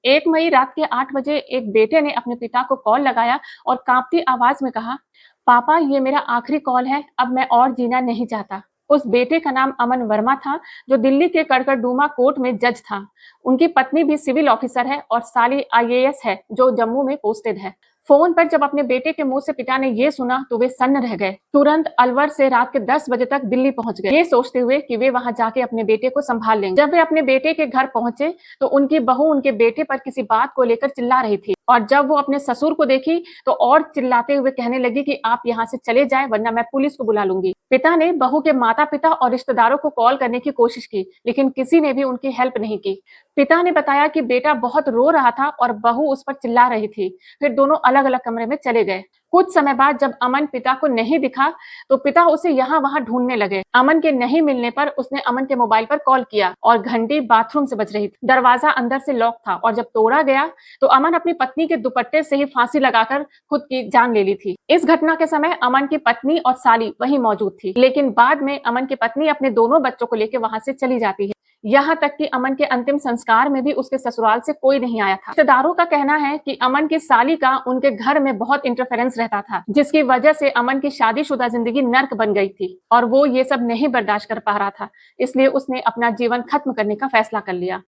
1 मई रात के 8 बजे एक बेटे ने अपने पिता को कॉल लगाया और कांपती आवाज में कहा, पापा ये मेरा आखिरी कॉल है, अब मैं और जीना नहीं चाहता। उस बेटे का नाम अमन वर्मा था, जो दिल्ली के कड़कड़डूमा कोर्ट में जज था। उनकी पत्नी भी सिविल ऑफिसर है और साली आईएएस है, जो जम्मू में पोस्टेड है। फोन पर जब अपने बेटे के मुंह से पिता ने ये सुना तो वे सन्न रह गए। तुरंत अलवर से रात के 10 बजे तक दिल्ली पहुंच गए, ये सोचते हुए कि वे वहां जाके अपने बेटे को संभाल लेंगे। जब वे अपने बेटे के घर पहुंचे तो उनकी बहू उनके बेटे पर किसी बात को लेकर चिल्ला रही थी, और जब वो अपने ससुर को देखी तो और चिल्लाते हुए कहने लगी कि आप यहाँ से चले जाएं वरना मैं पुलिस को बुला लूंगी। पिता ने बहू के माता पिता और रिश्तेदारों को कॉल करने की कोशिश की, लेकिन किसी ने भी उनकी हेल्प नहीं की। पिता ने बताया कि बेटा बहुत रो रहा था और बहू उस पर चिल्ला रही थी। फिर दोनों अलग अलग कमरे में चले गए। कुछ समय बाद जब अमन पिता को नहीं दिखा तो पिता उसे यहाँ वहां ढूंढने लगे। अमन के नहीं मिलने पर उसने अमन के मोबाइल पर कॉल किया और घंटी बाथरूम से बज रही थी। दरवाजा अंदर से लॉक था और जब तोड़ा गया तो अमन अपनी पत्नी के दुपट्टे से ही फांसी लगाकर खुद की जान ले ली थी। इस घटना के समय अमन की पत्नी और साली वहीं मौजूद थी, लेकिन बाद में अमन की पत्नी अपने दोनों बच्चों को लेकर वहां से चली जाती है। यहाँ तक कि अमन के अंतिम संस्कार में भी उसके ससुराल से कोई नहीं आया था। रिश्तेदारों का कहना है कि अमन की साली का उनके घर में बहुत इंटरफेरेंस रहता था, जिसकी वजह से अमन की शादीशुदा जिंदगी नर्क बन गई थी और वो ये सब नहीं बर्दाश्त कर पा रहा था, इसलिए उसने अपना जीवन खत्म करने का फैसला कर लिया।